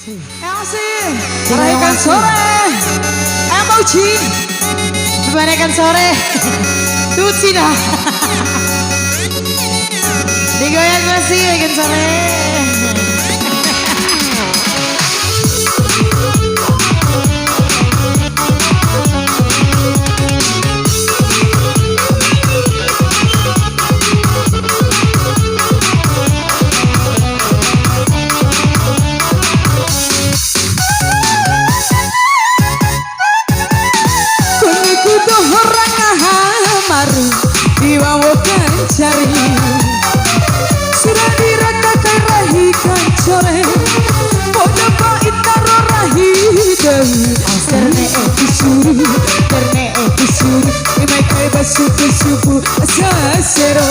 Kasih. Merayakan sore. Emoji. Merayakan sore. Tucina. Digoyang masih merayakan sore. Cari sudah diratakan rahikan sore bodoh pahit taruh rahi dewi karena episuri emai kai basu kesubu asasero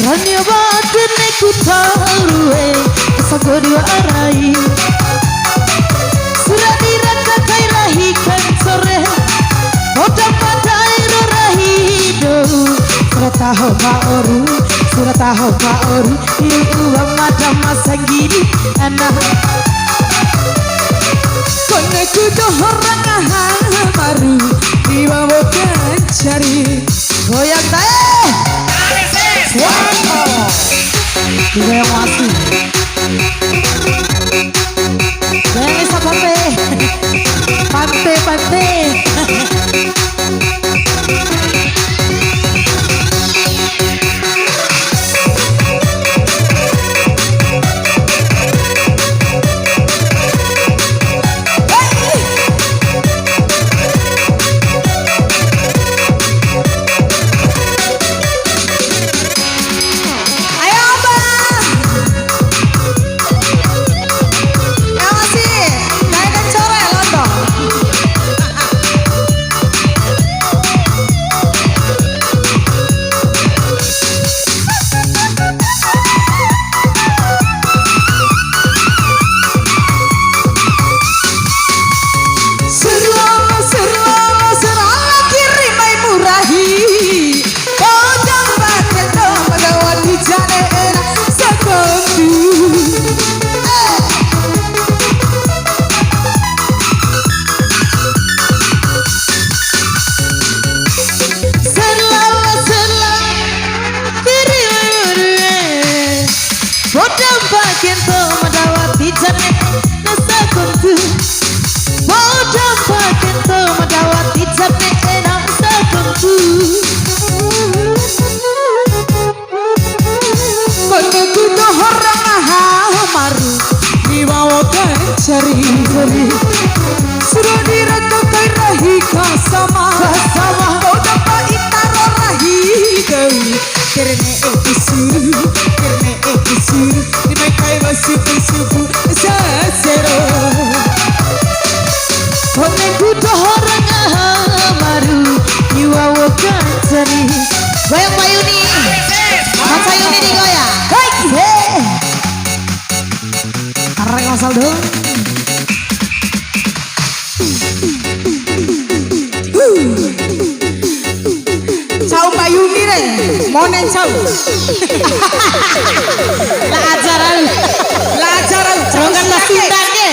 rania batin neku taruhe asagori wa arai sudah diratakan rahikan sore Oda padai rahido surataho maoru iuwa madam masangiri anak kone kudo orang ahamaru diwa bukan cari goyang tae wow goyang masih goyang isa pante cari sudah diratakan rahika sama oda pahit taruh rahi dewi karena episuru dimai kai masih kesubu sasero kone kudo orang ahamaru diwa bukan cari goyang Bayuni Mas Ayuni digoyang karena ngasal dong Cau Bayuni re, monen cau. La ajaran, jangan lah sundake.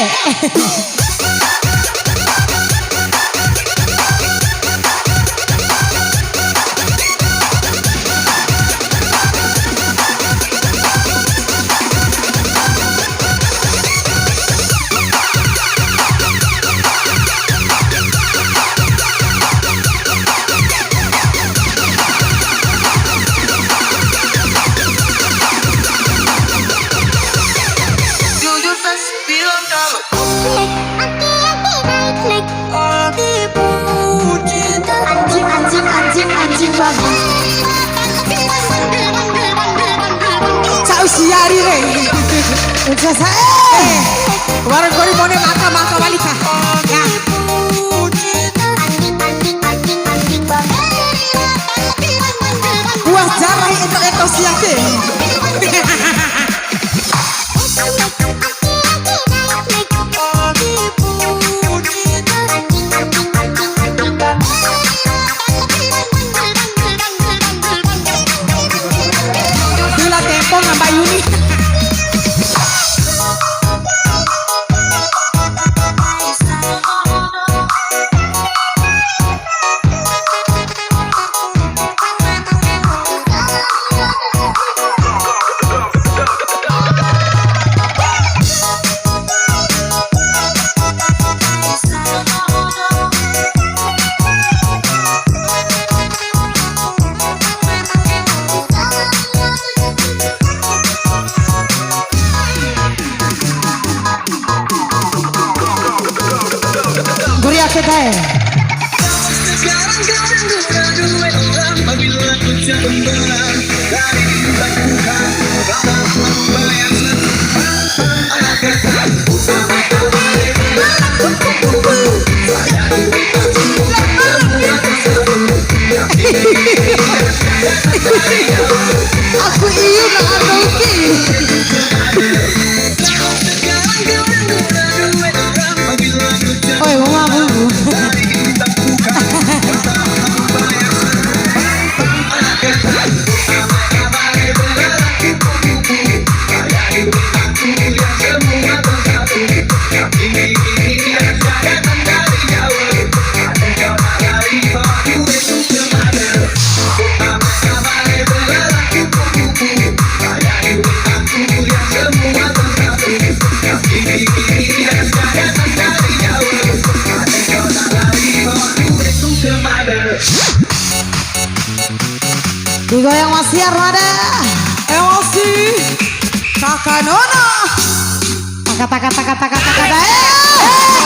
Siari re, udah kemarin kori mau maka balik ya. Buah jarang itu siapa? Bila tempo ngambil dikit aja. Aku iya nak rugi. Oi, mau mabuk. Digoyang masih Armada. Emosi Kakak Nona. Taka taka taka taka taka.